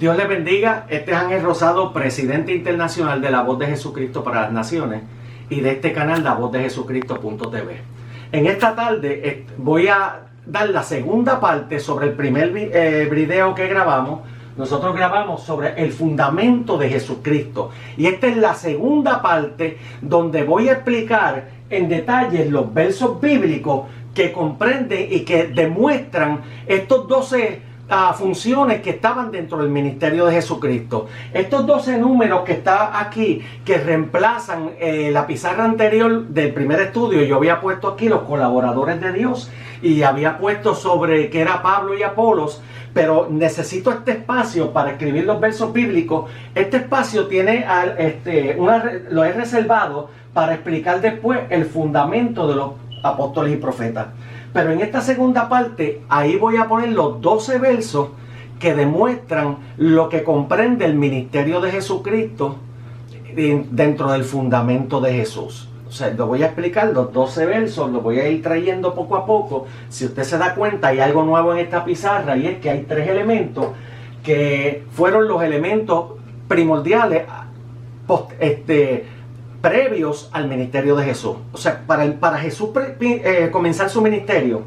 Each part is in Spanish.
Dios les bendiga. Este es Ángel Rosado, presidente internacional de La Voz de Jesucristo para las Naciones y de este canal La Voz de Jesucristo.tv. En esta tarde voy a dar la segunda parte sobre el primer video que grabamos. Nosotros grabamos sobre el fundamento de Jesucristo. Y esta es la segunda parte donde voy a explicar en detalle los versos bíblicos que comprenden y que demuestran estos 12 funciones que estaban dentro del ministerio de Jesucristo. Estos 12 números que está aquí, que reemplazan la pizarra anterior del primer estudio. Yo había puesto aquí los colaboradores de Dios y había puesto sobre que era Pablo y Apolos, pero necesito este espacio para escribir los versos bíblicos. Este espacio tiene lo he reservado para explicar después el fundamento de los apóstoles y profetas. Pero en esta segunda parte, ahí voy a poner los 12 versos que demuestran lo que comprende el ministerio de Jesucristo dentro del fundamento de Jesús. O sea, lo voy a explicar, los 12 versos, los voy a ir trayendo poco a poco. Si usted se da cuenta, hay algo nuevo en esta pizarra, y es que hay 3 elementos que fueron los elementos primordiales previos al ministerio de Jesús. O sea, para Jesús comenzar su ministerio,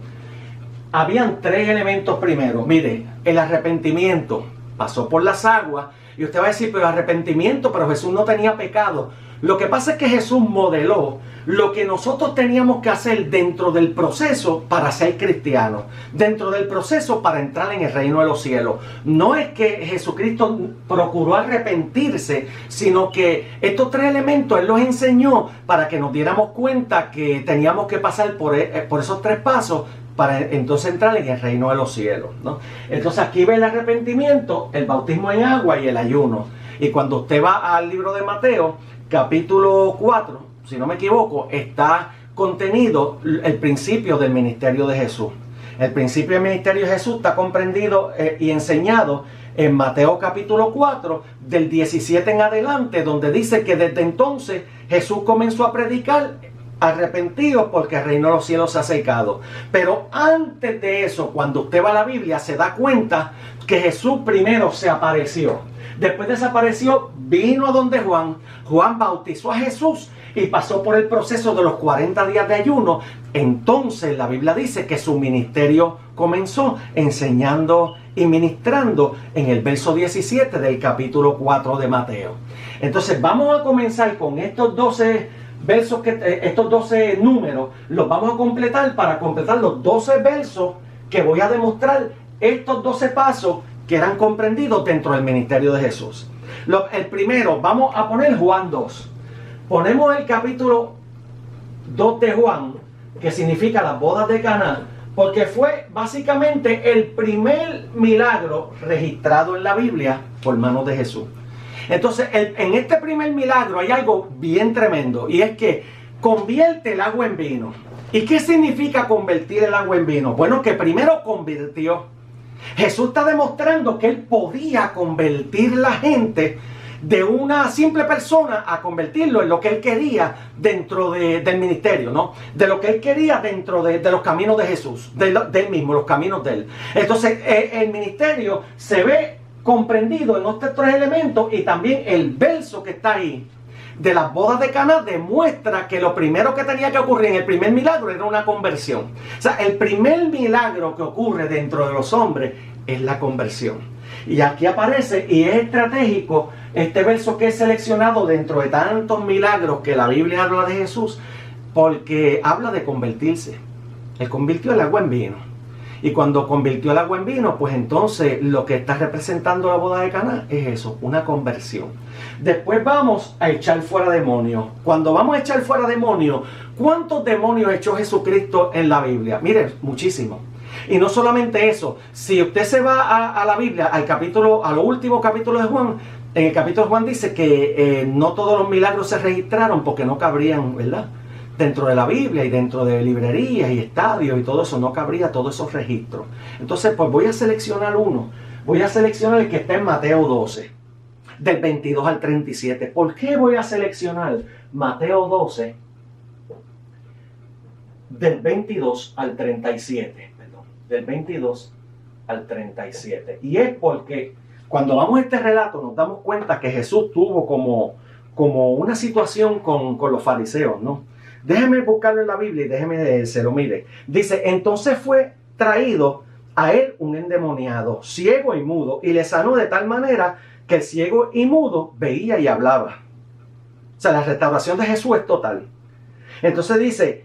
habían 3 elementos primero. Mire, el arrepentimiento pasó por las aguas, y usted va a decir, pero arrepentimiento, pero Jesús no tenía pecado. Lo que pasa es que Jesús modeló lo que nosotros teníamos que hacer dentro del proceso para ser cristianos, dentro del proceso para entrar en el reino de los cielos. No es que Jesucristo procuró arrepentirse, sino que estos 3 elementos Él los enseñó para que nos diéramos cuenta que teníamos que pasar por esos 3 pasos para entonces entrar en el reino de los cielos, ¿no? Entonces aquí ve el arrepentimiento, el bautismo en agua y el ayuno. Y cuando usted va al libro de Mateo, capítulo 4, si no me equivoco, está contenido el principio del ministerio de Jesús. El principio del ministerio de Jesús está comprendido y enseñado en Mateo capítulo 4, del 17 en adelante, donde dice que desde entonces Jesús comenzó a predicar: arrepentidos porque el reino de los cielos se ha acercado. Pero antes de eso, cuando usted va a la Biblia, se da cuenta que Jesús primero se apareció. Después desapareció, vino a donde Juan. Juan bautizó a Jesús y pasó por el proceso de los 40 días de ayuno. Entonces la Biblia dice que su ministerio comenzó enseñando y ministrando en el verso 17 del capítulo 4 de Mateo. Entonces vamos a comenzar con estos 12 versos, estos 12 números, los vamos a completar para completar los 12 versos que voy a demostrar estos 12 pasos que eran comprendidos dentro del ministerio de Jesús. El primero, vamos a poner Juan 2. Ponemos el capítulo 2 de Juan, que significa las bodas de Caná, porque fue básicamente el primer milagro registrado en la Biblia por manos de Jesús. Entonces, en este primer milagro hay algo bien tremendo, y es que convierte el agua en vino. ¿Y qué significa convertir el agua en vino? Bueno, que primero convirtió. Jesús está demostrando que Él podía convertir la gente de una simple persona a convertirlo en lo que Él quería dentro del ministerio, ¿no? De lo que Él quería dentro de los caminos de Jesús, de Él mismo, los caminos de Él. Entonces, el ministerio se ve comprendido en estos 3 elementos, y también el verso que está ahí de las bodas de Caná demuestra que lo primero que tenía que ocurrir en el primer milagro era una conversión. O sea, el primer milagro que ocurre dentro de los hombres es la conversión. Y aquí aparece, y es estratégico, este verso que he seleccionado dentro de tantos milagros que la Biblia habla de Jesús, porque habla de convertirse. Él convirtió el agua en vino. Y cuando convirtió el agua en vino, pues entonces lo que está representando la boda de Caná es eso, una conversión. Después vamos a echar fuera demonios. Cuando vamos a echar fuera demonios, ¿cuántos demonios echó Jesucristo en la Biblia? Miren, muchísimos. Y no solamente eso, si usted se va a la Biblia, a los últimos capítulos de Juan, en el capítulo de Juan dice que no todos los milagros se registraron porque no cabrían, ¿verdad? Dentro de la Biblia y dentro de librerías y estadios y todo eso, no cabría todos esos registros. Entonces, pues voy a seleccionar uno. Voy a seleccionar el que está en Mateo 12, del 22 al 37. ¿Por qué voy a seleccionar Mateo 12, del 22 al 37? Perdón, del 22 al 37. Y es porque Cuando vamos a este relato nos damos cuenta que Jesús tuvo como una situación con los fariseos, ¿no? Déjeme buscarlo en la Biblia y déjeme se lo mire. Dice, entonces fue traído a él un endemoniado, ciego y mudo, y le sanó de tal manera que el ciego y mudo veía y hablaba. O sea, la restauración de Jesús es total. Entonces dice,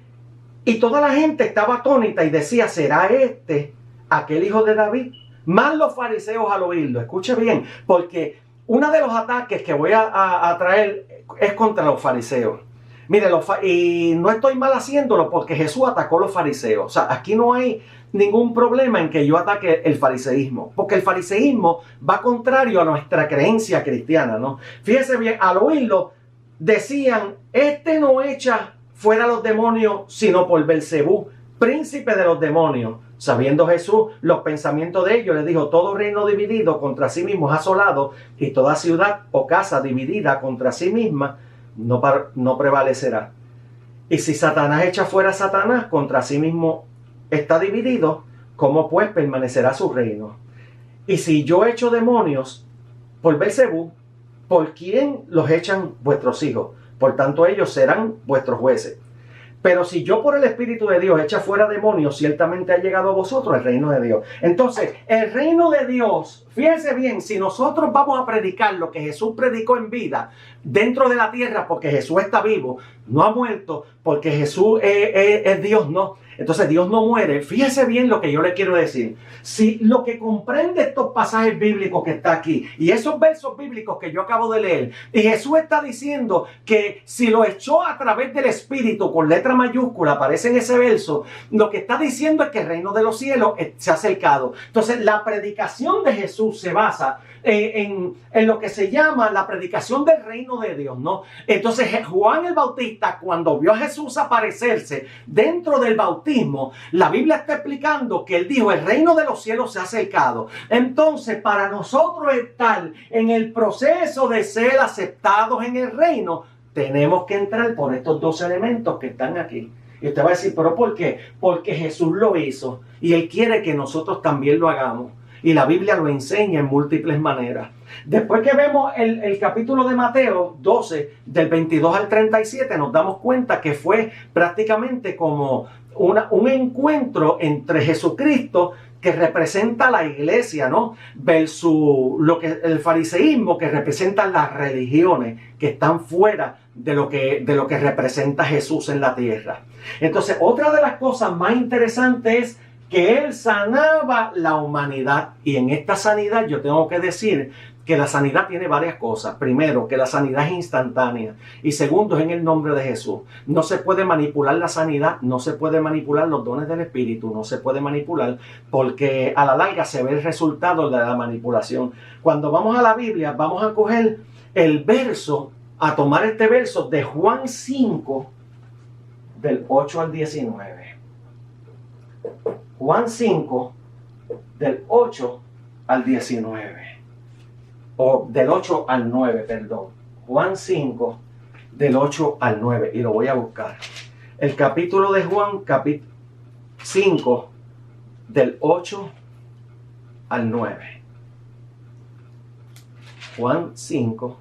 y toda la gente estaba atónita y decía, ¿será este aquel hijo de David? Más los fariseos al oírlo. Escuche bien, porque uno de los ataques que voy a traer es contra los fariseos. Mire, y no estoy mal haciéndolo porque Jesús atacó a los fariseos. O sea, aquí no hay ningún problema en que yo ataque el fariseísmo, porque el fariseísmo va contrario a nuestra creencia cristiana, ¿no? Fíjese bien, al oírlo decían, este no echa fuera los demonios sino por Belcebú, príncipe de los demonios. Sabiendo Jesús los pensamientos de ellos, les dijo, todo reino dividido contra sí mismo es asolado, y toda ciudad o casa dividida contra sí misma no prevalecerá. Y si Satanás echa fuera a Satanás, contra sí mismo está dividido, ¿cómo pues permanecerá su reino? Y si yo echo demonios por Belcebú, ¿por quién los echan vuestros hijos? Por tanto ellos serán vuestros jueces. Pero si yo por el Espíritu de Dios echa fuera demonios, ciertamente ha llegado a vosotros el reino de Dios. Entonces, el reino de Dios, fíjense bien, si nosotros vamos a predicar lo que Jesús predicó en vida dentro de la tierra, porque Jesús está vivo, no ha muerto, porque Jesús es Dios, no. Entonces Dios no muere. Fíjese bien lo que yo le quiero decir. Si lo que comprende estos pasajes bíblicos que está aquí y esos versos bíblicos que yo acabo de leer, y Jesús está diciendo que si lo echó a través del Espíritu con letra mayúscula, aparece en ese verso, lo que está diciendo es que el reino de los cielos se ha acercado. Entonces la predicación de Jesús se basa en lo que se llama la predicación del reino de Dios, ¿no? Entonces Juan el Bautista, cuando vio a Jesús aparecerse dentro del bautismo, la Biblia está explicando que él dijo, el reino de los cielos se ha acercado. Entonces, para nosotros estar en el proceso de ser aceptados en el reino, tenemos que entrar por estos dos elementos que están aquí. Y usted va a decir, ¿pero por qué? Porque Jesús lo hizo y Él quiere que nosotros también lo hagamos. Y la Biblia lo enseña en múltiples maneras. Después que vemos el capítulo de Mateo 12, del 22 al 37, nos damos cuenta que fue prácticamente como un encuentro entre Jesucristo, que representa la iglesia, ¿no? Versus el fariseísmo, que representa las religiones que están fuera de lo que representa Jesús en la tierra. Entonces, otra de las cosas más interesantes es que Él sanaba la humanidad. Y en esta sanidad yo tengo que decir que la sanidad tiene varias cosas. Primero, que la sanidad es instantánea. Y segundo, es en el nombre de Jesús. No se puede manipular la sanidad, no se puede manipular los dones del Espíritu, no se puede manipular, porque a la larga se ve el resultado de la manipulación. Cuando vamos a la Biblia, vamos a coger el verso, a tomar este verso de Juan 5, del 8 al 19. Juan 5, del 8 al 19. O del 8 al 9, perdón. Juan 5, del 8 al 9. Y lo voy a buscar. El capítulo de Juan, 5, del 8 al 9. Juan 5,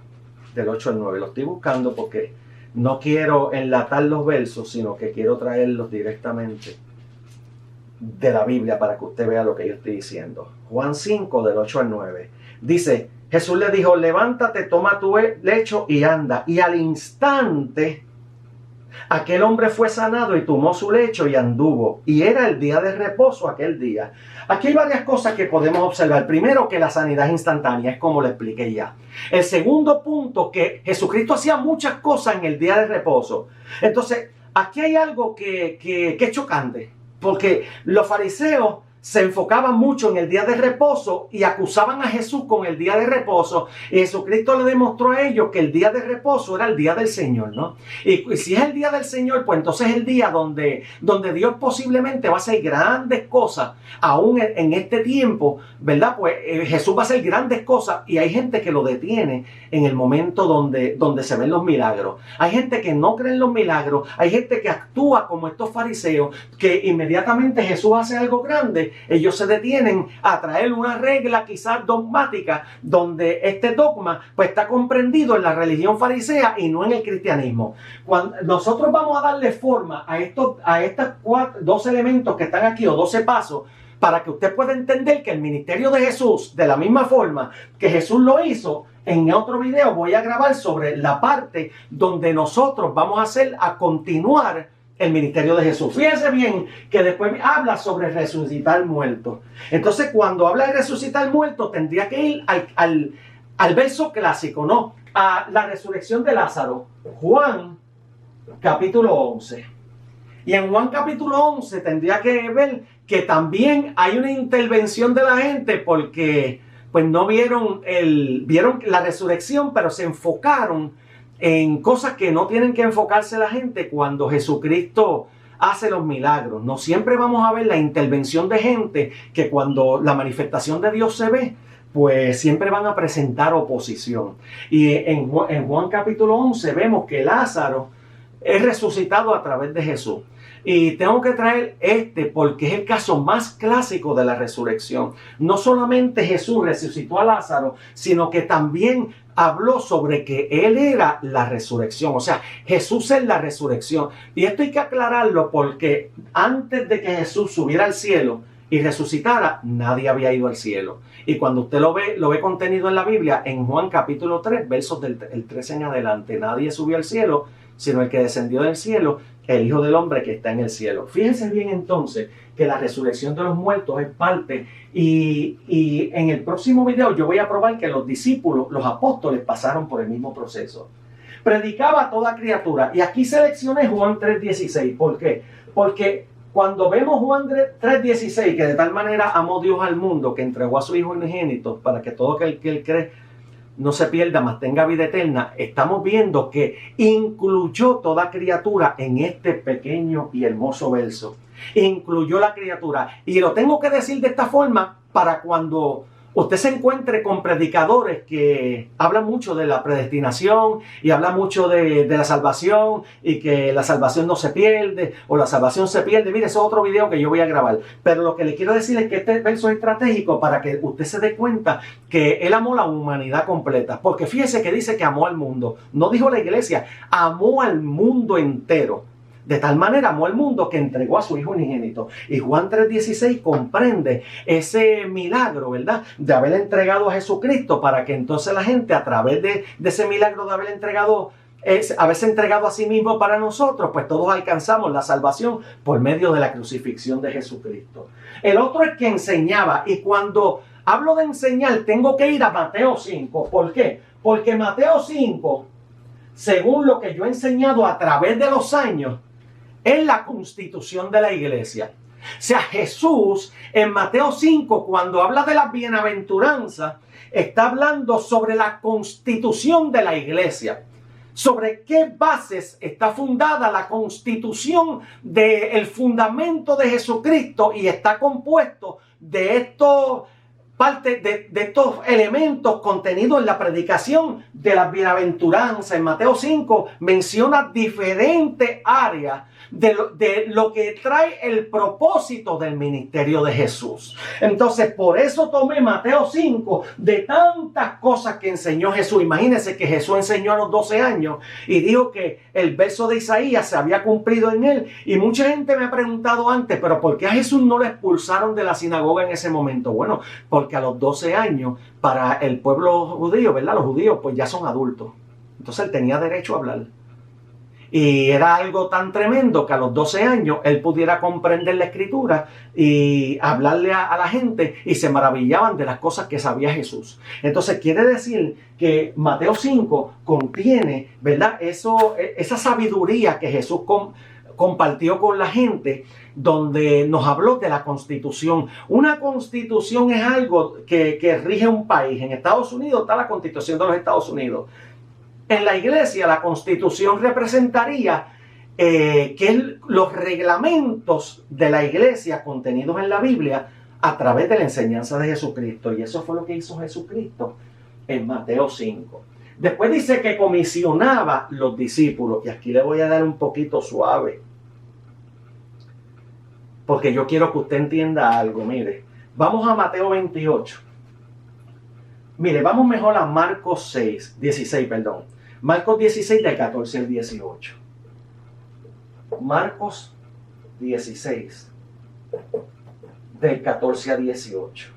del 8 al 9. Lo estoy buscando porque no quiero enlatar los versos, sino que quiero traerlos directamente de la Biblia para que usted vea lo que yo estoy diciendo. Juan 5, del 8 al 9. Dice, Jesús le dijo, levántate, toma tu lecho y anda. Y al instante, aquel hombre fue sanado y tomó su lecho y anduvo. Y era el día de reposo aquel día. Aquí hay varias cosas que podemos observar. Primero, que la sanidad es instantánea, es como le expliqué ya. El segundo punto, que Jesucristo hacía muchas cosas en el día de reposo. Entonces, aquí hay algo que es chocante. Porque los fariseos se enfocaban mucho en el día de reposo y acusaban a Jesús con el día de reposo. Y Jesucristo le demostró a ellos que el día de reposo era el día del Señor, ¿no? Y si es el día del Señor, pues entonces es el día donde Dios posiblemente va a hacer grandes cosas. Aún en este tiempo, ¿verdad? Pues Jesús va a hacer grandes cosas y hay gente que lo detiene en el momento donde se ven los milagros. Hay gente que no cree en los milagros. Hay gente que actúa como estos fariseos, que inmediatamente Jesús hace algo grande, ellos se detienen a traer una regla quizás dogmática, donde este dogma pues está comprendido en la religión farisea y no en el cristianismo. Cuando nosotros vamos a darle forma a estos 12 elementos que están aquí, o 12 pasos, para que usted pueda entender que el ministerio de Jesús, de la misma forma que Jesús lo hizo, en otro video voy a grabar sobre la parte donde nosotros vamos a continuar el ministerio de Jesús. Fíjense bien que después habla sobre resucitar muertos. Entonces, cuando habla de resucitar muertos, tendría que ir al verso clásico, ¿no? A la resurrección de Lázaro. Juan, capítulo 11. Y en Juan capítulo 11 tendría que ver que también hay una intervención de la gente, porque pues no vieron la resurrección, pero se enfocaron en cosas que no tienen que enfocarse la gente cuando Jesucristo hace los milagros. No siempre vamos a ver la intervención de gente que cuando la manifestación de Dios se ve, pues siempre van a presentar oposición. Y en Juan capítulo 11 vemos que Lázaro es resucitado a través de Jesús. Y tengo que traer porque es el caso más clásico de la resurrección. No solamente Jesús resucitó a Lázaro, sino que también habló sobre que Él era la resurrección. O sea, Jesús es la resurrección. Y esto hay que aclararlo porque antes de que Jesús subiera al cielo y resucitara, nadie había ido al cielo. Y cuando usted lo ve contenido en la Biblia, en Juan capítulo 3, versos del 13 en adelante, nadie subió al cielo, sino el que descendió del cielo, el Hijo del Hombre que está en el cielo. Fíjense bien entonces que la resurrección de los muertos es parte, y en el próximo video yo voy a probar que los discípulos, los apóstoles, pasaron por el mismo proceso. Predicaba a toda criatura, y aquí seleccioné Juan 3:16. ¿Por qué? Porque cuando vemos Juan 3:16, que de tal manera amó Dios al mundo que entregó a su Hijo unigénito para que todo aquel que él cree no se pierda, mas tenga vida eterna, estamos viendo que incluyó toda criatura en este pequeño y hermoso verso. Incluyó la criatura. Y lo tengo que decir de esta forma para cuando usted se encuentre con predicadores que hablan mucho de la predestinación y hablan mucho de la salvación, y que la salvación no se pierde o la salvación se pierde. Mire, eso es otro video que yo voy a grabar. Pero lo que le quiero decir es que este verso es estratégico para que usted se dé cuenta que Él amó la humanidad completa. Porque fíjese que dice que amó al mundo. No dijo la iglesia, amó al mundo entero. De tal manera amó al mundo que entregó a su Hijo unigénito. Y Juan 3:16 comprende ese milagro, ¿verdad? De haber entregado a Jesucristo, para que entonces la gente, a través de ese milagro de haberse entregado a sí mismo para nosotros, pues todos alcanzamos la salvación por medio de la crucifixión de Jesucristo. El otro es que enseñaba. Y cuando hablo de enseñar, tengo que ir a Mateo 5. ¿Por qué? Porque Mateo 5, según lo que yo he enseñado a través de los años, es la constitución de la iglesia. O sea, Jesús en Mateo 5, cuando habla de las bienaventuranzas, está hablando sobre la constitución de la iglesia. ¿Sobre qué bases está fundada la constitución del fundamento de Jesucristo? Y está compuesto de estos elementos contenidos en la predicación de las bienaventuranzas. En Mateo 5 menciona diferentes áreas de lo que trae el propósito del ministerio de Jesús. Entonces, por eso tomé Mateo 5 de tantas cosas que enseñó Jesús. Imagínense que Jesús enseñó a los 12 años y dijo que el verso de Isaías se había cumplido en él. Y mucha gente me ha preguntado antes, pero ¿por qué a Jesús no lo expulsaron de la sinagoga en ese momento? Bueno, porque a los 12 años, para el pueblo judío, ¿verdad? Los judíos pues ya son adultos. Entonces él tenía derecho a hablar. Y era algo tan tremendo que a los 12 años él pudiera comprender la escritura y hablarle a la gente, y se maravillaban de las cosas que sabía Jesús. Entonces quiere decir que Mateo 5 contiene, ¿verdad?, esa sabiduría que Jesús compartió con la gente, donde nos habló de la constitución. Una constitución es algo que rige un país. En Estados Unidos está la constitución de los Estados Unidos. En la iglesia, la constitución representaría los reglamentos de la iglesia contenidos en la Biblia a través de la enseñanza de Jesucristo. Y eso fue lo que hizo Jesucristo en Mateo 5. Después dice que comisionaba los discípulos. Y aquí le voy a dar un poquito suave. porque yo quiero que usted entienda algo. Mire, vamos a Mateo 28. Mire, vamos mejor a Marcos 16, perdón. Marcos 16 del 14 al 18. Marcos 16 del 14 al 18.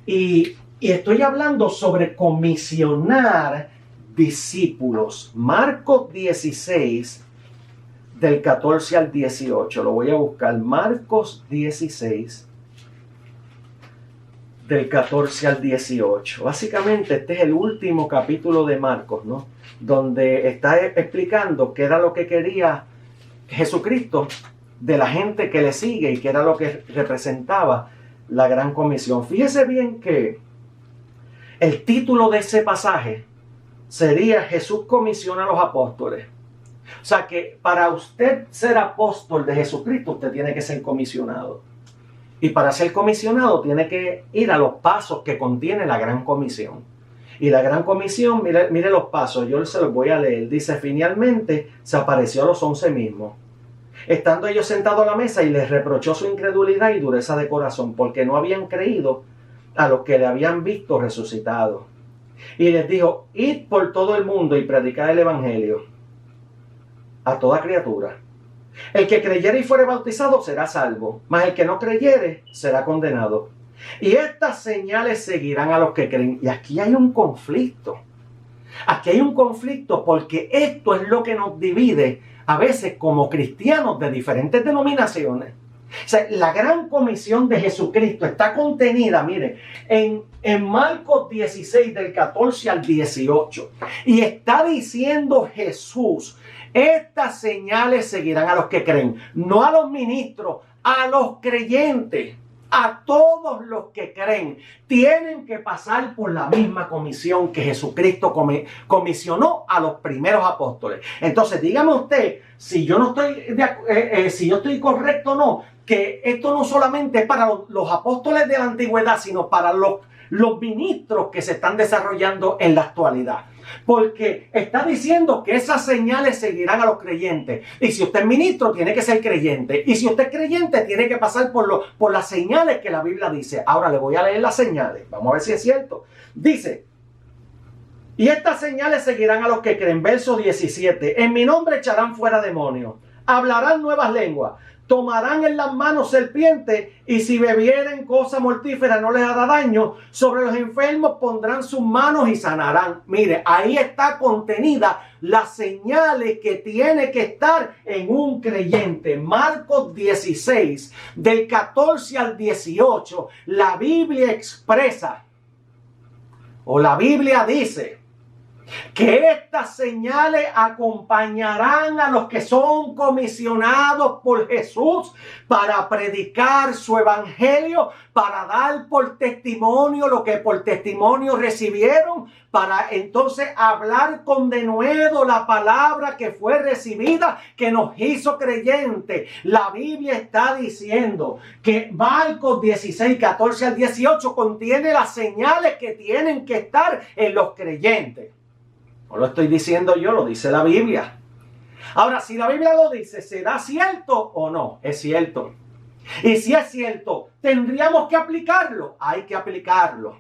Y estoy hablando sobre comisionar discípulos. Marcos 16 del 14 al 18. Lo voy a buscar. Marcos 16 del 14 al 18. Básicamente este es el último capítulo de Marcos, ¿no? Donde está explicando qué era lo que quería Jesucristo de la gente que le sigue y qué era lo que representaba la gran comisión. Fíjese bien que el título de ese pasaje sería Jesús comisiona a los apóstoles. O sea que para usted ser apóstol de Jesucristo, usted tiene que ser comisionado. Y para ser comisionado tiene que ir a los pasos que contiene la gran comisión. Y la gran comisión, mire los pasos, yo se los voy a leer. Dice, finalmente se apareció a los 11 mismos, estando ellos sentados a la mesa, y les reprochó su incredulidad y dureza de corazón, porque no habían creído a los que le habían visto resucitado. Y les dijo, id por todo el mundo y predicad el evangelio a toda criatura. El que creyere y fuere bautizado será salvo, mas el que no creyere será condenado. Y estas señales seguirán a los que creen. Y aquí hay un conflicto. Aquí hay un conflicto porque esto es lo que nos divide a veces como cristianos de diferentes denominaciones. O sea, la gran comisión de Jesucristo está contenida, mire, en Marcos 16 del 14 al 18. Y está diciendo Jesús, estas señales seguirán a los que creen, no a los ministros, a los creyentes. A todos los que creen tienen que pasar por la misma comisión que Jesucristo comisionó a los primeros apóstoles. Entonces, dígame usted si yo no estoy si yo estoy correcto o no, que esto no solamente es para los apóstoles de la antigüedad, sino para los ministros que se están desarrollando en la actualidad. Porque está diciendo que esas señales seguirán a los creyentes. Y si usted es ministro, tiene que ser creyente. Y si usted es creyente, tiene que pasar por las señales que la Biblia dice. Ahora le voy a leer las señales. Vamos a ver si es cierto. Dice, y estas señales seguirán a los que creen. Verso 17. En mi nombre echarán fuera demonios. Hablarán nuevas lenguas. Tomarán en las manos serpientes, y si bebieren cosa mortífera no les hará daño. Sobre los enfermos pondrán sus manos y sanarán. Mire, ahí está contenida las señales que tiene que estar en un creyente. Marcos 16, del 14 al 18, la Biblia expresa, o la Biblia dice, que estas señales acompañarán a los que son comisionados por Jesús para predicar su evangelio, para dar por testimonio lo que por testimonio recibieron, para entonces hablar con denuedo la palabra que fue recibida, que nos hizo creyentes. La Biblia está diciendo que Marcos 16, 14 al 18 contiene las señales que tienen que estar en los creyentes. No lo estoy diciendo yo, lo dice la Biblia. Ahora, si la Biblia lo dice, ¿será cierto o no? Es cierto. Y si es cierto, ¿tendríamos que aplicarlo? Hay que aplicarlo.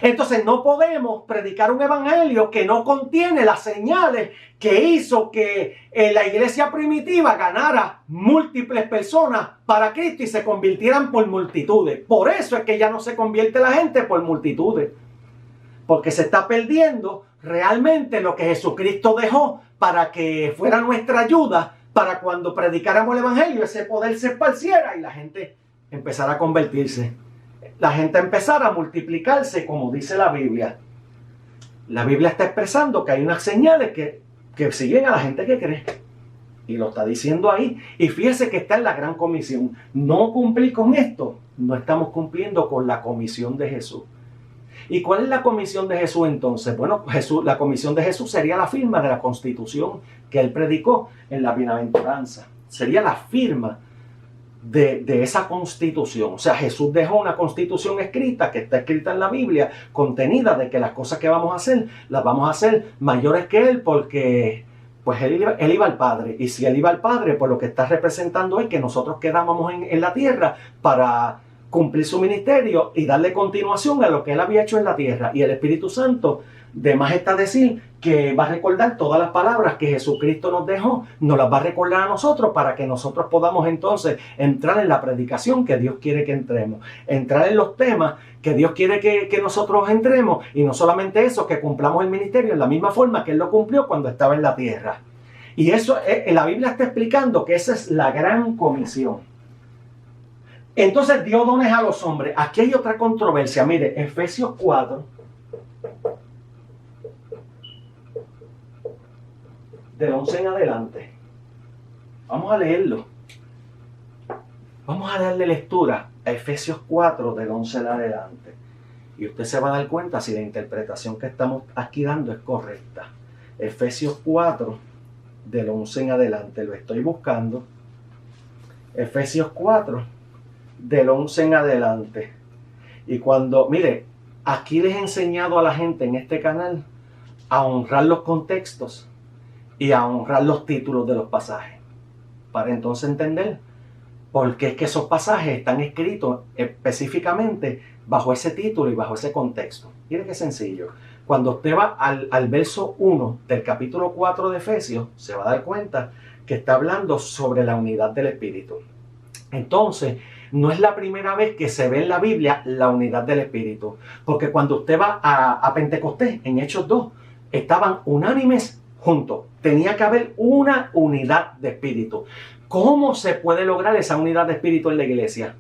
Entonces no podemos predicar un evangelio que no contiene las señales que hizo que la iglesia primitiva ganara múltiples personas para Cristo y se convirtieran por multitudes. Por eso es que ya no se convierte la gente por multitudes. Porque se está perdiendo realmente lo que Jesucristo dejó para que fuera nuestra ayuda, para cuando predicáramos el evangelio ese poder se esparciera y la gente empezara a convertirse. La gente empezara a multiplicarse, como dice la Biblia. La Biblia está expresando que hay unas señales que siguen a la gente que cree. Y lo está diciendo ahí. Y fíjese que está en la gran comisión. No cumplir con esto, no estamos cumpliendo con la comisión de Jesús. ¿Y cuál es la comisión de Jesús entonces? Bueno, la comisión de Jesús sería la firma de la Constitución que él predicó en la bienaventuranza. Sería la firma de esa Constitución. O sea, Jesús dejó una Constitución escrita, que está escrita en la Biblia, contenida de que las cosas que vamos a hacer, las vamos a hacer mayores que él, porque pues él iba al Padre. Y si él iba al Padre, pues lo que está representando es que nosotros quedábamos en la tierra para cumplir su ministerio y darle continuación a lo que él había hecho en la tierra. Y el Espíritu Santo, de más está decir, que va a recordar todas las palabras que Jesucristo nos dejó, nos las va a recordar a nosotros para que nosotros podamos entonces entrar en la predicación que Dios quiere que entremos, entrar en los temas que Dios quiere que nosotros entremos, y no solamente eso, que cumplamos el ministerio en la misma forma que Él lo cumplió cuando estaba en la tierra. Y eso, la Biblia está explicando que esa es la gran comisión. Entonces dio dones a los hombres. Aquí hay otra controversia. Mire, Efesios 4, del 11 en adelante. Vamos a leerlo. Vamos a darle lectura a Efesios 4, del 11 en adelante. Y usted se va a dar cuenta si la interpretación que estamos aquí dando es correcta. Efesios 4, del 11 en adelante. Lo estoy buscando. Efesios 4, del 11 en adelante. Y cuando, mire, aquí les he enseñado a la gente en este canal a honrar los contextos y a honrar los títulos de los pasajes, para entonces entender por qué es que esos pasajes están escritos específicamente bajo ese título y bajo ese contexto. Mire qué sencillo. Cuando usted va al verso 1 del capítulo 4 de Efesios, se va a dar cuenta que está hablando sobre la unidad del Espíritu. Entonces, no es la primera vez que se ve en la Biblia la unidad del Espíritu, porque cuando usted va a Pentecostés, en Hechos 2, estaban unánimes juntos. Tenía que haber una unidad de espíritu. ¿Cómo se puede lograr esa unidad de espíritu en la iglesia?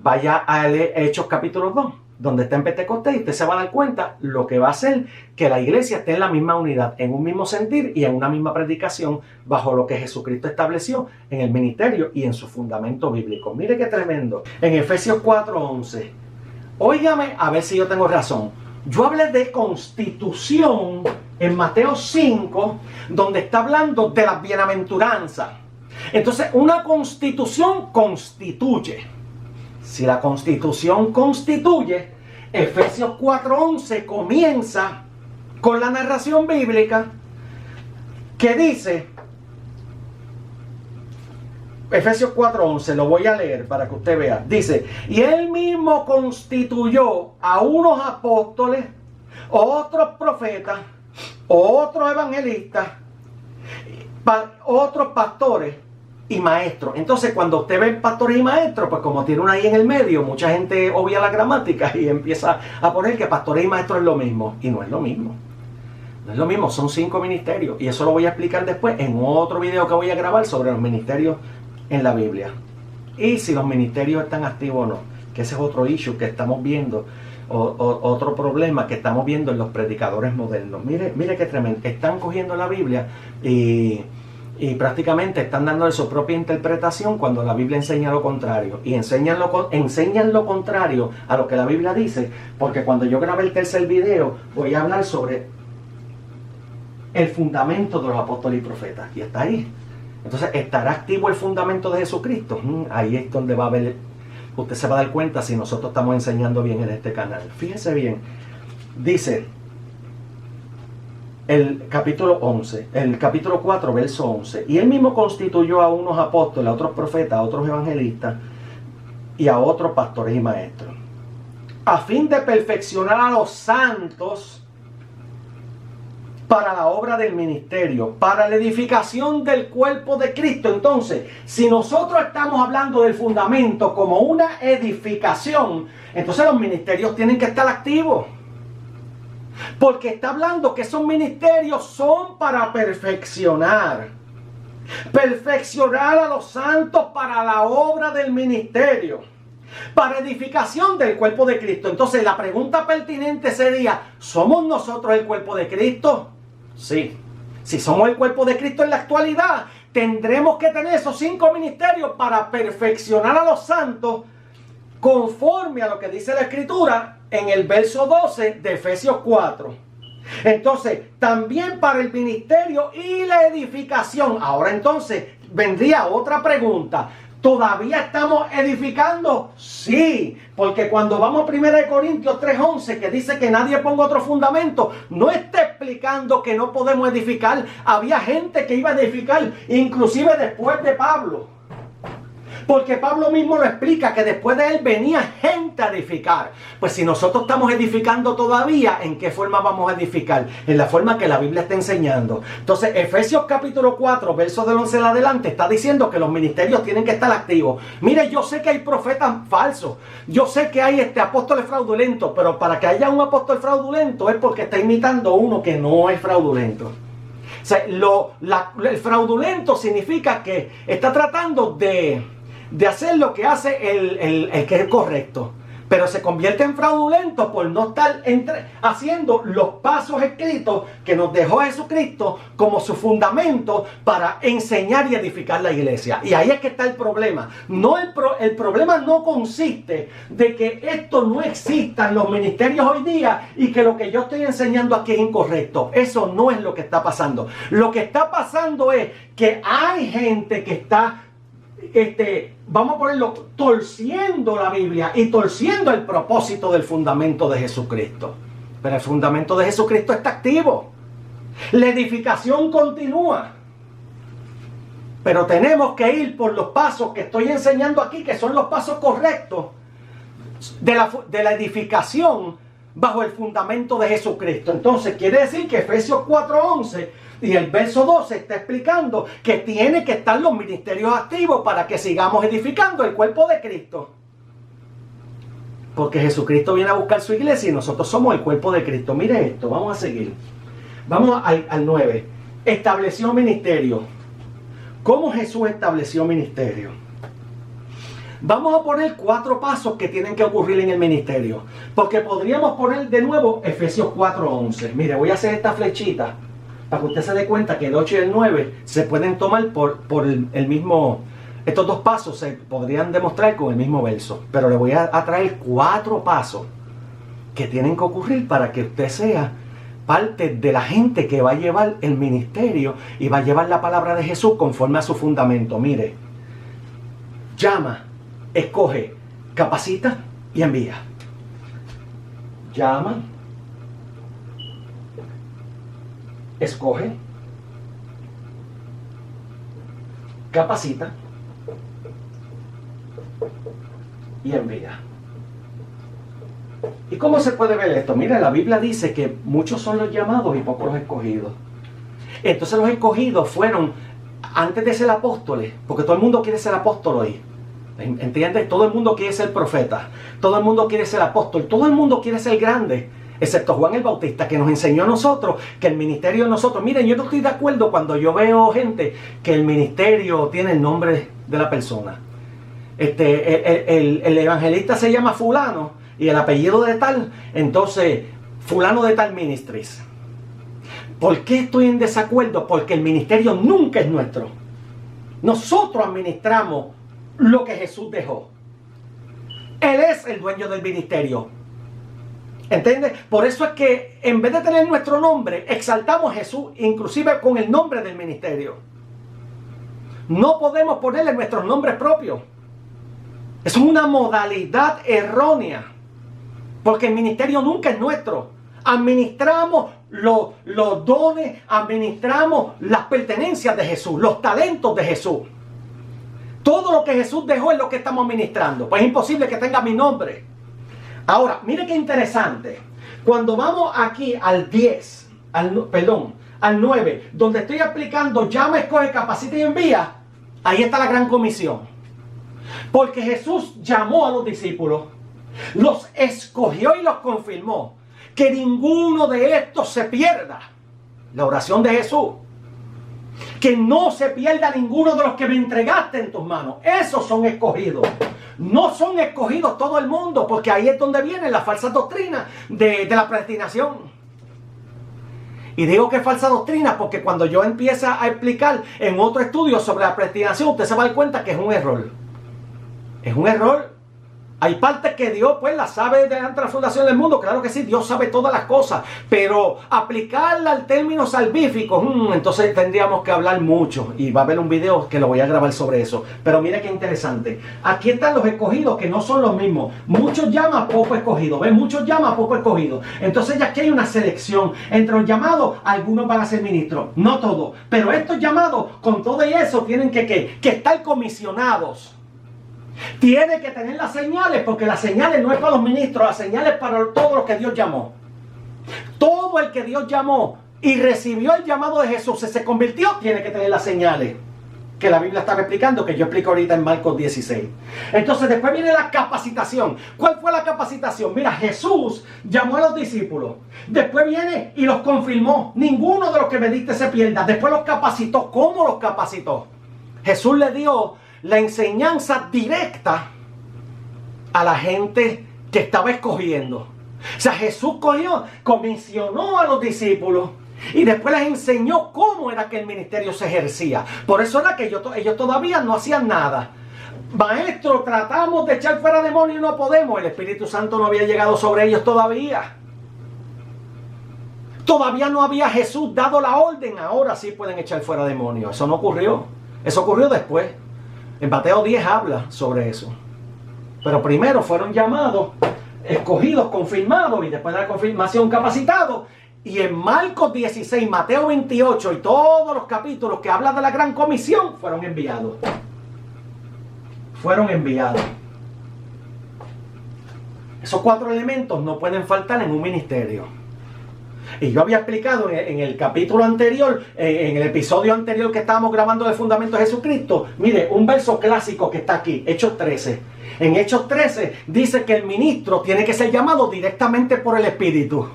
Vaya a Hechos capítulo 2, donde está en Pentecostés, y usted se va a dar cuenta lo que va a hacer que la iglesia esté en la misma unidad, en un mismo sentir y en una misma predicación, bajo lo que Jesucristo estableció en el ministerio y en su fundamento bíblico. Mire qué tremendo. En Efesios 4:11, óigame a ver si yo tengo razón. Yo hablé de constitución en Mateo 5, donde está hablando de las bienaventuranzas. Entonces, una constitución constituye. Si la constitución constituye, Efesios 4:11 comienza con la narración bíblica que dice, Efesios 4:11, lo voy a leer para que usted vea. Dice, y él mismo constituyó a unos apóstoles, otros profetas, otros evangelistas, otros pastores y maestros. Entonces, cuando usted ve pastores y maestros, pues como tiene una I en el medio, mucha gente obvia la gramática y empieza a poner que pastores y maestros es lo mismo. Y no es lo mismo. No es lo mismo, son 5 ministerios. Y eso lo voy a explicar después en otro video que voy a grabar sobre los ministerios en la Biblia. Y si los ministerios están activos o no. Que ese es otro issue que estamos viendo. Otro problema que estamos viendo en los predicadores modernos. Mire qué tremendo. Están cogiendo la Biblia y prácticamente están dándole su propia interpretación cuando la Biblia enseña lo contrario. Y enseñan lo contrario a lo que la Biblia dice. Porque cuando yo grabe el tercer video, voy a hablar sobre el fundamento de los apóstoles y profetas. Y está ahí. Entonces, ¿estará activo el fundamento de Jesucristo? Ahí es donde va a ver, usted se va a dar cuenta si nosotros estamos enseñando bien en este canal. Fíjese bien, dice el capítulo 11, el capítulo 4, verso 11. Y él mismo constituyó a unos apóstoles, a otros profetas, a otros evangelistas y a otros pastores y maestros, a fin de perfeccionar a los santos para la obra del ministerio, para la edificación del cuerpo de Cristo. Entonces, si nosotros estamos hablando del fundamento como una edificación, entonces los ministerios tienen que estar activos. Porque está hablando que esos ministerios son para perfeccionar. Perfeccionar a los santos para la obra del ministerio, para edificación del cuerpo de Cristo. Entonces la pregunta pertinente sería, ¿somos nosotros el cuerpo de Cristo? Sí. Si somos el cuerpo de Cristo en la actualidad, tendremos que tener esos 5 ministerios para perfeccionar a los santos conforme a lo que dice la Escritura en el verso 12 de Efesios 4. Entonces, también para el ministerio y la edificación. Ahora entonces vendría otra pregunta. ¿Todavía estamos edificando? Sí, porque cuando vamos a 1 Corintios 3:11, que dice que nadie ponga otro fundamento, no está explicando que no podemos edificar. Había gente que iba a edificar, inclusive después de Pablo. Porque Pablo mismo lo explica, que después de él venía gente a edificar. Pues si nosotros estamos edificando todavía, ¿en qué forma vamos a edificar? En la forma que la Biblia está enseñando. Entonces, Efesios capítulo 4, versos del 11 en adelante, está diciendo que los ministerios tienen que estar activos. Mire, yo sé que hay profetas falsos. Yo sé que hay apóstoles fraudulentos. Pero para que haya un apóstol fraudulento es porque está imitando uno que no es fraudulento. O sea, el fraudulento significa que está tratando de hacer lo que hace el que es correcto, pero se convierte en fraudulento por no estar haciendo los pasos escritos que nos dejó Jesucristo como su fundamento para enseñar y edificar la iglesia. Y ahí es que está el problema. El problema no consiste de que esto no exista en los ministerios hoy día y que lo que yo estoy enseñando aquí es incorrecto. Eso no es lo que está pasando. Lo que está pasando es que hay gente que está vamos a ponerlo, torciendo la Biblia y torciendo el propósito del fundamento de Jesucristo. Pero el fundamento de Jesucristo está activo. La edificación continúa. Pero tenemos que ir por los pasos que estoy enseñando aquí, que son los pasos correctos de la edificación bajo el fundamento de Jesucristo. Entonces quiere decir que Efesios 4:11 y el verso 12 está explicando que tiene que estar los ministerios activos para que sigamos edificando el cuerpo de Cristo. Porque Jesucristo viene a buscar su iglesia y nosotros somos el cuerpo de Cristo. Mire esto, vamos a seguir. Vamos al 9. Estableció ministerio. ¿Cómo Jesús estableció ministerio? Vamos a poner 4 pasos que tienen que ocurrir en el ministerio. Porque podríamos poner de nuevo Efesios 4:11. Mire, voy a hacer esta flechita para que usted se dé cuenta que el 8 y el 9 se pueden tomar por el mismo. Estos 2 pasos se podrían demostrar con el mismo verso. Pero le voy a traer 4 pasos que tienen que ocurrir para que usted sea parte de la gente que va a llevar el ministerio y va a llevar la palabra de Jesús conforme a su fundamento. Mire, llama, escoge, capacita y envía. Llama, escoge, capacita y envía. ¿Y cómo se puede ver esto? Mira, la Biblia dice que muchos son los llamados y pocos los escogidos. Entonces los escogidos fueron antes de ser apóstoles, porque todo el mundo quiere ser apóstol hoy. ¿Entiendes? Todo el mundo quiere ser profeta, todo el mundo quiere ser apóstol, todo el mundo quiere ser grande, excepto Juan el Bautista, que nos enseñó a nosotros que el ministerio de nosotros. Miren, yo no estoy de acuerdo cuando yo veo gente que el ministerio tiene el nombre de la persona. El evangelista se llama fulano y el apellido de tal, entonces fulano de tal ministries. ¿Por qué estoy en desacuerdo? Porque el ministerio nunca es nuestro. Nosotros administramos lo que Jesús dejó. Él es el dueño del ministerio. ¿Entiendes? Por eso es que en vez de tener nuestro nombre, exaltamos a Jesús, inclusive con el nombre del ministerio. No podemos ponerle nuestros nombres propios. Es una modalidad errónea. Porque el ministerio nunca es nuestro. Administramos los dones, administramos las pertenencias de Jesús, los talentos de Jesús. Todo lo que Jesús dejó es lo que estamos administrando. Pues es imposible que tenga mi nombre. Ahora, mire qué interesante. Cuando vamos aquí al 10, al 9, donde estoy aplicando llama, escoge, capacita y envía, ahí está la gran comisión. Porque Jesús llamó a los discípulos, los escogió y los confirmó. Que ninguno de estos se pierda. La oración de Jesús. Que no se pierda ninguno de los que me entregaste en tus manos. Esos son escogidos. No son escogidos todo el mundo, porque ahí es donde viene la falsa doctrina de la predestinación. Y digo que es falsa doctrina porque cuando yo empiezo a explicar en otro estudio sobre la predestinación, usted se va a dar cuenta que es un error. Es un error. Hay partes que Dios pues las sabe de la fundación del mundo. Claro que sí, Dios sabe todas las cosas. Pero aplicarla al término salvífico, entonces tendríamos que hablar mucho. Y va a haber un video que lo voy a grabar sobre eso. Pero mira qué interesante. Aquí están los escogidos que no son los mismos. Muchos llaman, poco escogidos. ¿Ven? Muchos llaman, poco escogidos. Entonces ya aquí hay una selección. Entre los llamados, algunos van a ser ministros. No todos. Pero estos llamados, con todo y eso, tienen que estar comisionados. Tiene que tener las señales, porque las señales no es para los ministros, las señales para todos los que Dios llamó. Todo el que Dios llamó y recibió el llamado de Jesús, se convirtió, tiene que tener las señales que la Biblia estaba explicando, que yo explico ahorita en Marcos 16. Entonces después viene la capacitación. ¿Cuál fue la capacitación? Mira, Jesús llamó a los discípulos. Después viene y los confirmó. Ninguno de los que me diste se pierda. Después los capacitó. ¿Cómo los capacitó? Jesús le dio la enseñanza directa a la gente que estaba escogiendo. O sea, Jesús comisionó a los discípulos y después les enseñó cómo era que el ministerio se ejercía. Por eso era que ellos todavía no hacían nada. Maestro, tratamos de echar fuera demonios y no podemos. El Espíritu Santo no había llegado sobre ellos todavía. Todavía no había Jesús dado la orden. Ahora sí pueden echar fuera demonios. Eso no ocurrió. Eso ocurrió después. En Mateo 10 habla sobre eso. Pero primero fueron llamados, escogidos, confirmados, y después de la confirmación capacitados. Y en Marcos 16, Mateo 28 y todos los capítulos que hablan de la gran comisión fueron enviados. Fueron enviados. Esos 4 elementos no pueden faltar en un ministerio. Y yo había explicado en el capítulo anterior, en el episodio anterior que estábamos grabando del fundamento de Jesucristo, mire, un verso clásico que está aquí, Hechos 13. En Hechos 13 dice que el ministro tiene que ser llamado directamente por el Espíritu.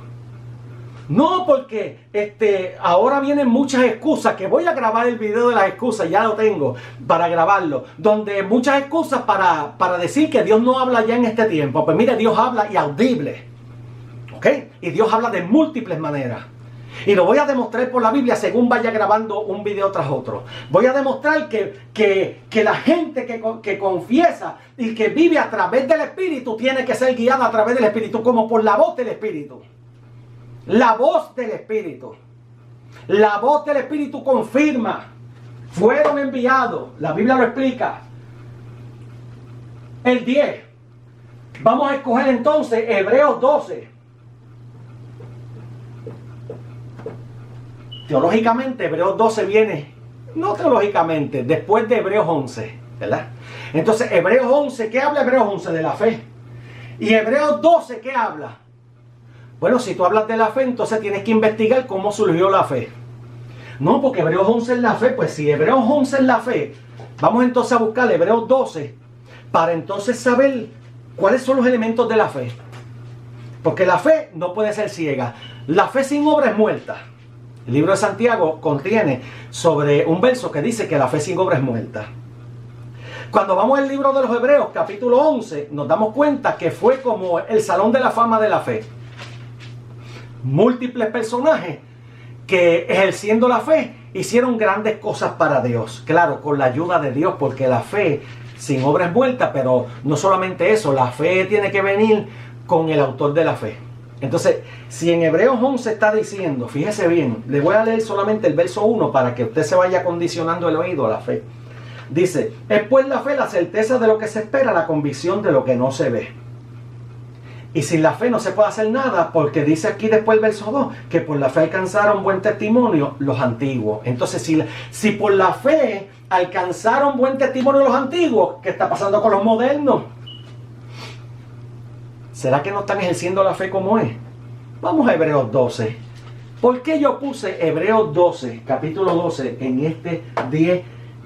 No porque ahora vienen muchas excusas, que voy a grabar el video de las excusas, ya lo tengo para grabarlo, donde muchas excusas para decir que Dios no habla ya en este tiempo. Pues mire, Dios habla y audible. ¿Ok? Y Dios habla de múltiples maneras. Y lo voy a demostrar por la Biblia según vaya grabando un video tras otro. Voy a demostrar que la gente que confiesa y que vive a través del Espíritu tiene que ser guiada a través del Espíritu, como por la voz del Espíritu. La voz del Espíritu. La voz del Espíritu confirma. Fueron enviados. La Biblia lo explica. El 10. Vamos a escoger entonces Hebreos 12. Teológicamente, Hebreos 12 viene, no teológicamente, después de Hebreos 11, ¿verdad? Entonces, Hebreos 11, ¿qué habla Hebreos 11? De la fe. Y Hebreos 12, ¿qué habla? Bueno, si tú hablas de la fe, entonces tienes que investigar cómo surgió la fe. No, porque Hebreos 11 es la fe. Pues si Hebreos 11 es la fe, vamos entonces a buscar Hebreos 12 para entonces saber cuáles son los elementos de la fe. Porque la fe no puede ser ciega. La fe sin obra es muerta. El libro de Santiago contiene sobre un verso que dice que la fe sin obra es muerta. Cuando vamos al libro de los Hebreos, capítulo 11, nos damos cuenta que fue como el salón de la fama de la fe. Múltiples personajes que, ejerciendo la fe, hicieron grandes cosas para Dios. Claro, con la ayuda de Dios, porque la fe sin obra es muerta, pero no solamente eso, la fe tiene que venir con el autor de la fe. Entonces, si en Hebreos 11 está diciendo, fíjese bien, le voy a leer solamente el verso 1 para que usted se vaya condicionando el oído a la fe. Dice, es pues la fe la certeza de lo que se espera, la convicción de lo que no se ve. Y sin la fe no se puede hacer nada, porque dice aquí después el verso 2, que por la fe alcanzaron buen testimonio los antiguos. Entonces, si por la fe alcanzaron buen testimonio los antiguos, ¿qué está pasando con los modernos? ¿Será que no están ejerciendo la fe como es? Vamos a Hebreos 12. ¿Por qué yo puse Hebreos 12, capítulo 12, en este 10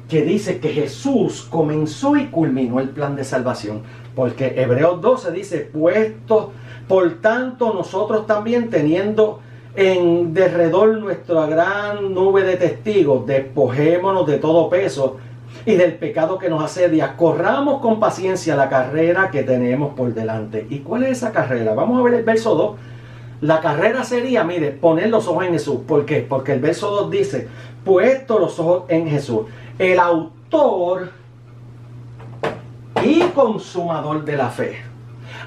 que dice que Jesús comenzó y culminó el plan de salvación? Porque Hebreos 12 dice, puesto por tanto nosotros también teniendo en derredor nuestra gran nube de testigos, despojémonos de todo peso y del pecado que nos asedia, corramos con paciencia la carrera que tenemos por delante. ¿Y cuál es esa carrera? Vamos a ver el verso 2. La carrera sería, mire, poner los ojos en Jesús. ¿Por qué? Porque el verso 2 dice, puesto los ojos en Jesús, el autor y y consumador de la fe.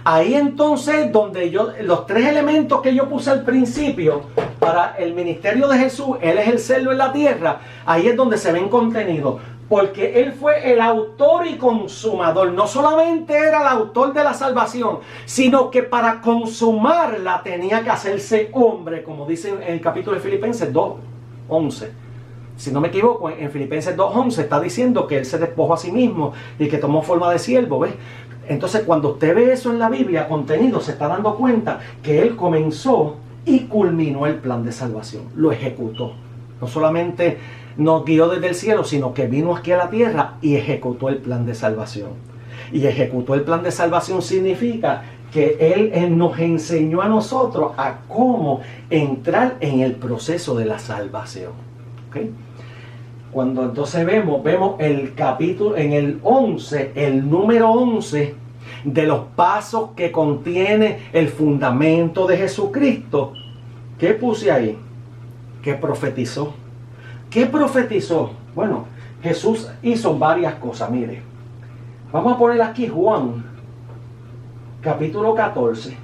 Ahí entonces donde los tres elementos que yo puse al principio para el ministerio de Jesús, Él es el serlo en la tierra, ahí es donde se ven contenidos. Porque Él fue el autor y consumador. No solamente era el autor de la salvación, sino que para consumarla tenía que hacerse hombre, como dice en el capítulo de Filipenses 2:11. Si no me equivoco, en Filipenses 2:11 está diciendo que Él se despojó a sí mismo y que tomó forma de siervo, ¿ves? Entonces cuando usted ve eso en la Biblia contenido, se está dando cuenta que Él comenzó y culminó el plan de salvación. Lo ejecutó. No solamente nos guió desde el cielo, sino que vino aquí a la tierra y ejecutó el plan de salvación. Y ejecutó el plan de salvación significa que Él nos enseñó a nosotros a cómo entrar en el proceso de la salvación. ¿Okay? Cuando entonces vemos el capítulo, en el 11, el número 11 de los pasos que contiene el fundamento de Jesucristo, ¿qué puse ahí? Que profetizó. ¿Qué profetizó? Bueno, Jesús hizo varias cosas, mire. Vamos a poner aquí Juan, capítulo 14.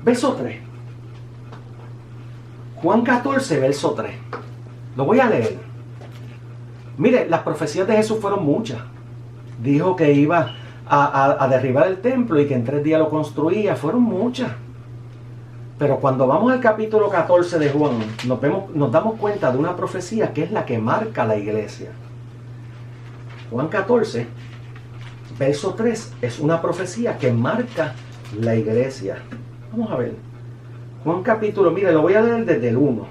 Verso 3. Juan 14, verso 3. Lo voy a leer. Mire, las profecías de Jesús fueron muchas. Dijo que iba a derribar el templo y que en 3 días lo construía. Fueron muchas. Pero cuando vamos al capítulo 14 de Juan, nos damos cuenta de una profecía que es la que marca la iglesia. Juan 14, verso 3, es una profecía que marca la iglesia. Vamos a ver. Juan capítulo, mire, lo voy a leer desde el 1.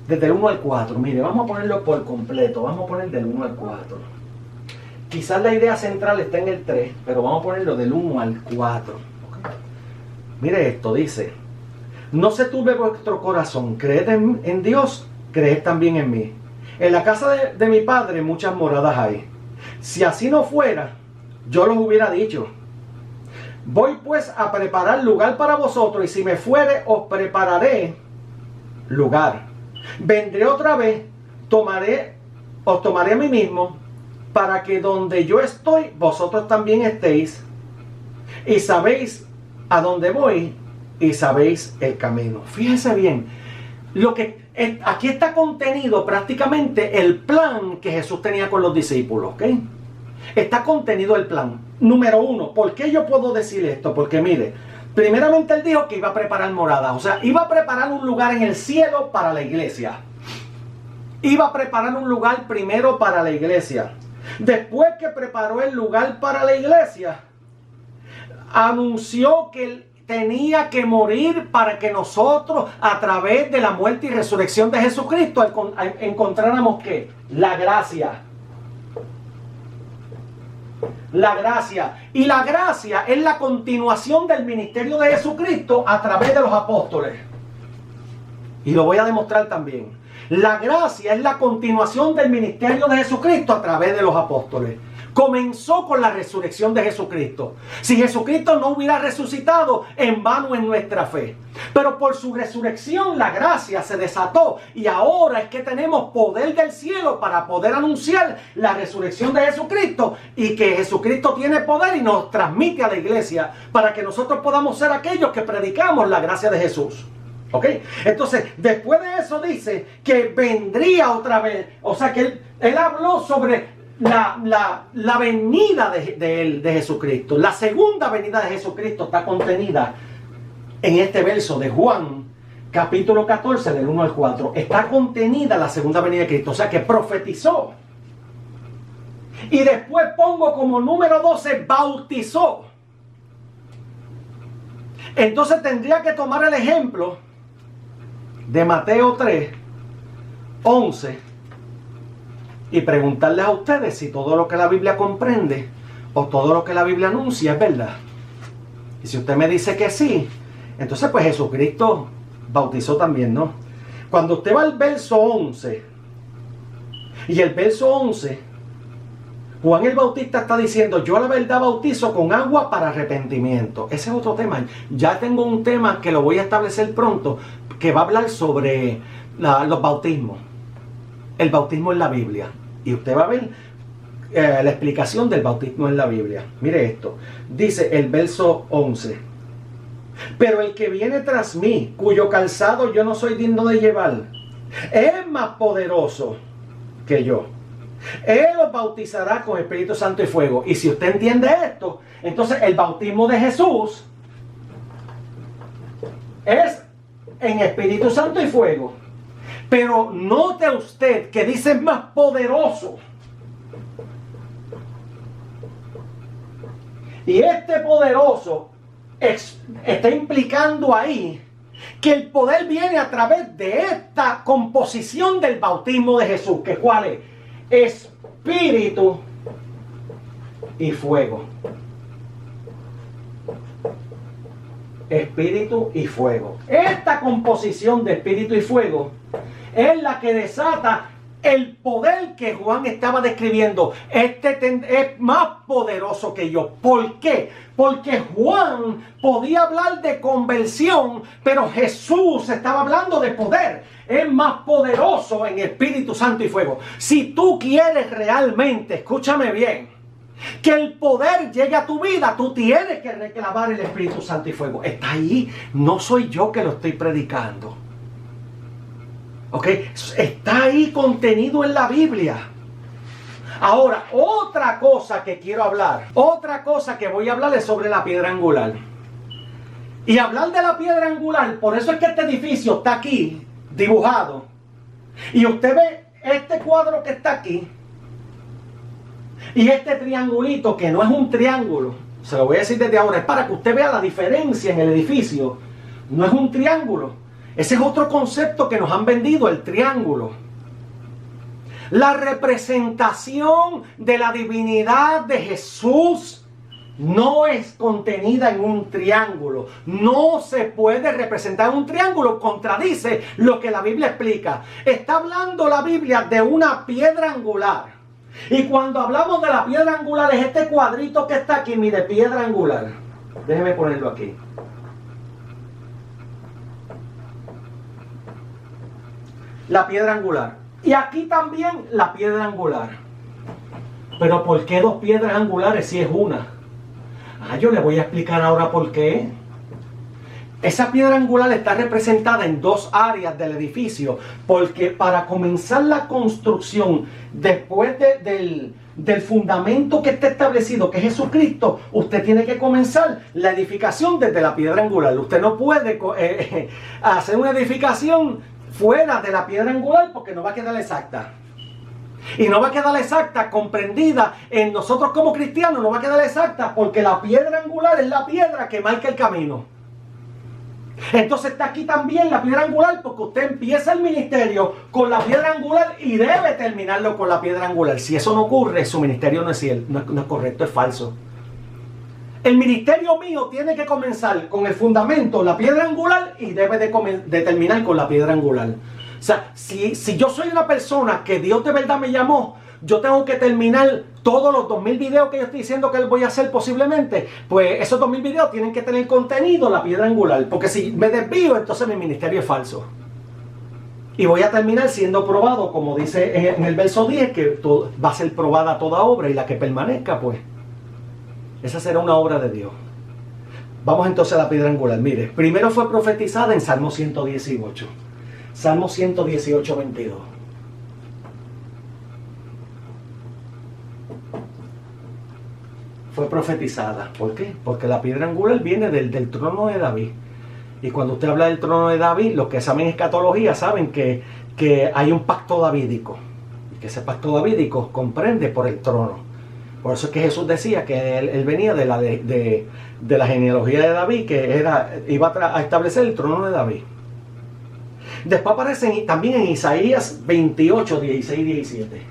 Desde el 1 al 4. Mire, vamos a ponerlo por completo. Vamos a poner del 1 al 4. Quizás la idea central está en el 3, pero vamos a ponerlo del 1 al 4. Mire esto, dice: no se turbe vuestro corazón, creed en Dios, creed también en mí. En la casa de mi Padre muchas moradas hay. Si así no fuera, yo los hubiera dicho. Voy pues a preparar lugar para vosotros, y si me fuere, os prepararé lugar. Vendré otra vez, os tomaré a mí mismo, para que donde yo estoy, vosotros también estéis. Y sabéis a dónde voy y sabéis el camino. Fíjense bien, lo que aquí está contenido prácticamente el plan que Jesús tenía con los discípulos, ¿ok? Está contenido el plan. Número 1, ¿por qué yo puedo decir esto? Porque mire, primeramente Él dijo que iba a preparar moradas, o sea, iba a preparar un lugar en el cielo para la iglesia. Iba a preparar un lugar primero para la iglesia. Después que preparó el lugar para la iglesia, anunció que Él tenía que morir para que nosotros, a través de la muerte y resurrección de Jesucristo, encontráramos ¿qué? La gracia. La gracia. Y la gracia es la continuación del ministerio de Jesucristo a través de los apóstoles. Y lo voy a demostrar también. La gracia es la continuación del ministerio de Jesucristo a través de los apóstoles. Comenzó con la resurrección de Jesucristo. Si Jesucristo no hubiera resucitado, en vano es nuestra fe. Pero por su resurrección la gracia se desató, y ahora es que tenemos poder del cielo para poder anunciar la resurrección de Jesucristo, y que Jesucristo tiene poder y nos transmite a la iglesia para que nosotros podamos ser aquellos que predicamos la gracia de Jesús. ¿Ok? Entonces, después de eso dice que vendría otra vez. O sea que él habló sobre la venida de Jesucristo. La segunda venida de Jesucristo está contenida en este verso de Juan, capítulo 14, del 1 al 4. Está contenida la segunda venida de Cristo. O sea que profetizó. Y después pongo como número 12, bautizó. Entonces tendría que tomar el ejemplo de Mateo 3, 11, y preguntarles a ustedes si todo lo que la Biblia comprende o todo lo que la Biblia anuncia es verdad. Y si usted me dice que sí, entonces pues Jesucristo bautizó también, ¿no? Cuando usted va al verso 11, y el verso 11, Juan el Bautista está diciendo: yo a la verdad bautizo con agua para arrepentimiento. Ese es otro tema. Ya tengo un tema que lo voy a establecer pronto, que va a hablar sobre los bautismos. el bautismo en la Biblia. Y usted va a ver la explicación del bautismo en la Biblia. Mire esto. Dice el verso 11. Pero el que viene tras mí, cuyo calzado yo no soy digno de llevar, es más poderoso que yo. Él os bautizará con Espíritu Santo y fuego. Y si usted entiende esto, entonces el bautismo de Jesús es en Espíritu Santo y fuego. Pero note usted que dice más poderoso. Y este poderoso está implicando ahí que el poder viene a través de esta composición del bautismo de Jesús. ¿Que cuál es? Espíritu y fuego. Espíritu y fuego. Esta composición de espíritu y fuego es la que desata el poder que Juan estaba describiendo. Este es más poderoso que yo. ¿Por qué? Porque Juan podía hablar de conversión, pero Jesús estaba hablando de poder. Es más poderoso en Espíritu Santo y fuego. Si tú quieres realmente, escúchame bien, que el poder llegue a tu vida, tú tienes que reclamar el Espíritu Santo y fuego. Está ahí. No soy yo que lo estoy predicando. ¿Ok? Está ahí contenido en la Biblia. Ahora, otra cosa que quiero hablar, otra cosa que voy a hablar es sobre la piedra angular. Y hablar de la piedra angular, por eso es que este edificio está aquí, dibujado. Y usted ve este cuadro que está aquí, y este triangulito, que no es un triángulo, se lo voy a decir desde ahora, es para que usted vea la diferencia en el edificio. No es un triángulo. Ese es otro concepto que nos han vendido, el triángulo. La representación de la divinidad de Jesús no es contenida en un triángulo. No se puede representar en un triángulo. Contradice lo que la Biblia explica. Está hablando la Biblia de una piedra angular. Y cuando hablamos de la piedra angular es este cuadrito que está aquí, mire, piedra angular. Déjeme ponerlo aquí. La piedra angular. Y aquí también la piedra angular. Pero ¿por qué dos piedras angulares si es una? Yo le voy a explicar ahora por qué. Esa piedra angular está representada en dos áreas del edificio. Porque para comenzar la construcción, después del fundamento que está establecido, que es Jesucristo, usted tiene que comenzar la edificación desde la piedra angular. Usted no puede hacer una edificación fuera de la piedra angular porque no va a quedar exacta. Y no va a quedar exacta, comprendida en nosotros como cristianos, no va a quedar exacta porque la piedra angular es la piedra que marca el camino. Entonces está aquí también la piedra angular porque usted empieza el ministerio con la piedra angular y debe terminarlo con la piedra angular. Si eso no ocurre, su ministerio no es correcto, es falso. El ministerio mío tiene que comenzar con el fundamento, la piedra angular, y debe de terminar con la piedra angular. O sea, si yo soy una persona que Dios de verdad me llamó, yo tengo que terminar todos los 2000 videos que yo estoy diciendo que voy a hacer posiblemente. Pues esos 2000 videos tienen que tener contenido la piedra angular. Porque si me desvío, entonces mi ministerio es falso. Y voy a terminar siendo probado, como dice en el verso 10, que va a ser probada toda obra y la que permanezca, pues esa será una obra de Dios. Vamos entonces a la piedra angular. Mire, primero fue profetizada en Salmo 118. Salmo 118, 22. Fue profetizada. ¿Por qué? Porque la piedra angular viene del trono de David. Y cuando usted habla del trono de David, los que saben escatología saben que hay un pacto davídico. Y que ese pacto davídico comprende por el trono. Por eso es que Jesús decía que él venía de la genealogía de David, que iba a establecer el trono de David. Después aparecen también en Isaías 28, 16, 17.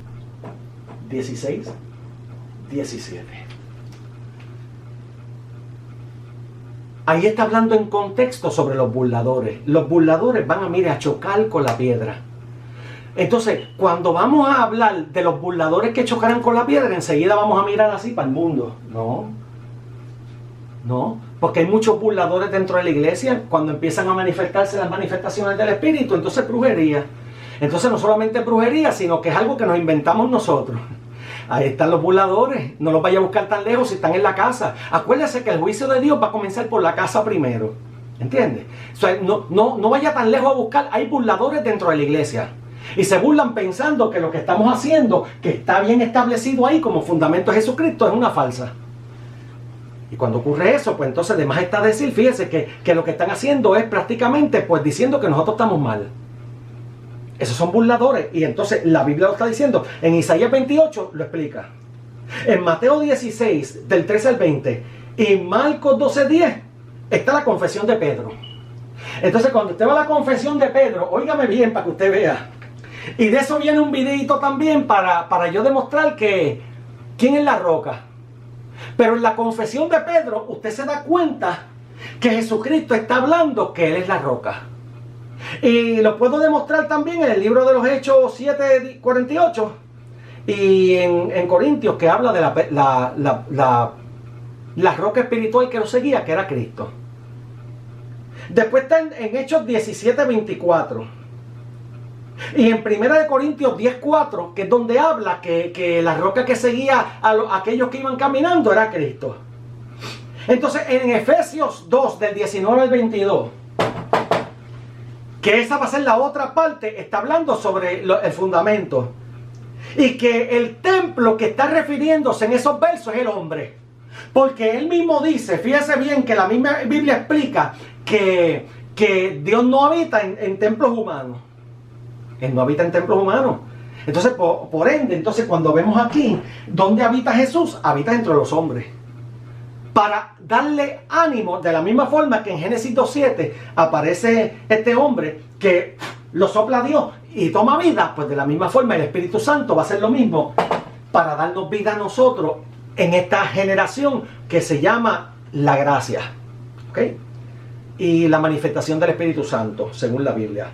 16, 17. Ahí está hablando en contexto sobre los burladores. Los burladores van a chocar con la piedra. Entonces, cuando vamos a hablar de los burladores que chocarán con la piedra, enseguida vamos a mirar así para el mundo. No, porque hay muchos burladores dentro de la iglesia. Cuando empiezan a manifestarse las manifestaciones del Espíritu, entonces brujería. Entonces no solamente es brujería, sino que es algo que nos inventamos nosotros. Ahí están los burladores, no los vaya a buscar tan lejos si están en la casa. Acuérdese que el juicio de Dios va a comenzar por la casa primero, ¿entiendes? O sea, no vaya tan lejos a buscar, hay burladores dentro de la iglesia. Y se burlan pensando que lo que estamos haciendo, que está bien establecido ahí como fundamento de Jesucristo, es una falsa. Y cuando ocurre eso, pues entonces además está decir, fíjese que lo que están haciendo es prácticamente pues diciendo que nosotros estamos mal. Esos son burladores. Y entonces la Biblia lo está diciendo. En Isaías 28 lo explica. En Mateo 16, del 13 al 20, y Marcos 12:10, está la confesión de Pedro. Entonces cuando usted va a la confesión de Pedro, óigame bien para que usted vea. Y de eso viene un videito también para yo demostrar que quién es la roca. Pero en la confesión de Pedro, usted se da cuenta que Jesucristo está hablando que Él es la roca. Y lo puedo demostrar también en el libro de los Hechos 7:48 y en Corintios, que habla de la roca espiritual que lo seguía, que era Cristo. Después está en Hechos 17:24. Y en 1 Corintios 10:4, que es donde habla que la roca que seguía a aquellos que iban caminando era Cristo. Entonces en Efesios 2, del 19 al 22, que esa va a ser la otra parte, está hablando sobre el fundamento. Y que el templo que está refiriéndose en esos versos es el hombre. Porque él mismo dice, fíjese bien que la misma Biblia explica que Dios no habita en templos humanos. Él no habita en templos humanos. Entonces, por ende, entonces cuando vemos aquí, ¿dónde habita Jesús? Habita entre los hombres. Para darle ánimo, de la misma forma que en Génesis 2:7 aparece este hombre que lo sopla Dios y toma vida, pues de la misma forma el Espíritu Santo va a hacer lo mismo para darnos vida a nosotros en esta generación que se llama la gracia. ¿Ok? Y la manifestación del Espíritu Santo, según la Biblia.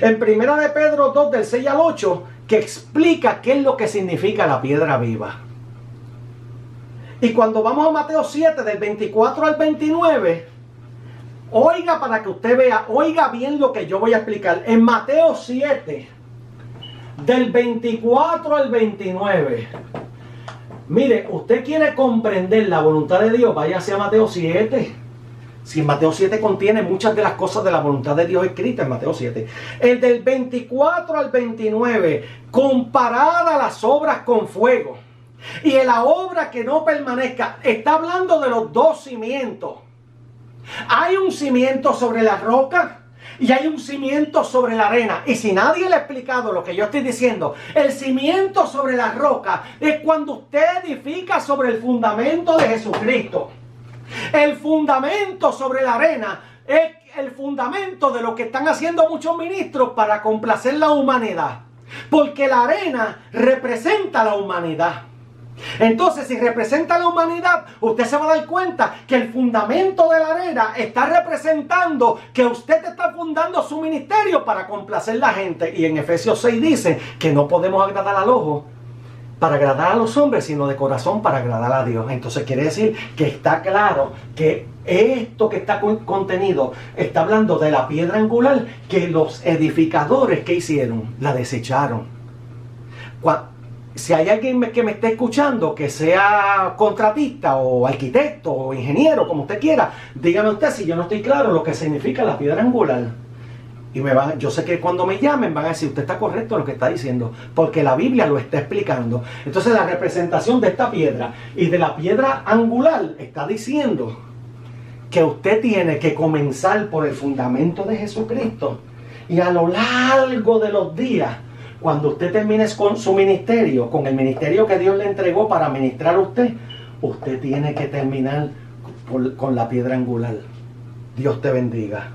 En 1 de Pedro 2, del 6 al 8, que explica qué es lo que significa la piedra viva. Y cuando vamos a Mateo 7, del 24 al 29, oiga para que usted vea, oiga bien lo que yo voy a explicar. En Mateo 7, del 24 al 29, mire, usted quiere comprender la voluntad de Dios, váyase a Mateo 7. Si Mateo 7 contiene muchas de las cosas de la voluntad de Dios escritas en Mateo 7. El del 24 al 29, comparada las obras con fuego. Y en la obra que no permanezca, está hablando de los dos cimientos. Hay un cimiento sobre la roca y hay un cimiento sobre la arena. Y si nadie le ha explicado lo que yo estoy diciendo, el cimiento sobre la roca es cuando usted edifica sobre el fundamento de Jesucristo. El fundamento sobre la arena es el fundamento de lo que están haciendo muchos ministros para complacer la humanidad. Porque la arena representa la humanidad. Entonces, si representa la humanidad, usted se va a dar cuenta que el fundamento de la arena está representando que usted está fundando su ministerio para complacer la gente. Y en Efesios 6 dice que no podemos agradar al ojo para agradar a los hombres, sino de corazón para agradar a Dios. Entonces quiere decir que está claro que esto que está contenido está hablando de la piedra angular que los edificadores, ¿qué hicieron? La desecharon. Si hay alguien que me esté escuchando, que sea contratista o arquitecto o ingeniero, como usted quiera, dígame usted si yo no estoy claro lo que significa la piedra angular. Y yo sé que cuando me llamen van a decir, usted está correcto en lo que está diciendo, porque la Biblia lo está explicando. Entonces la representación de esta piedra y de la piedra angular está diciendo que usted tiene que comenzar por el fundamento de Jesucristo. Y a lo largo de los días, cuando usted termine con su ministerio, con el ministerio que Dios le entregó para ministrar a usted, usted tiene que terminar con la piedra angular. Dios te bendiga.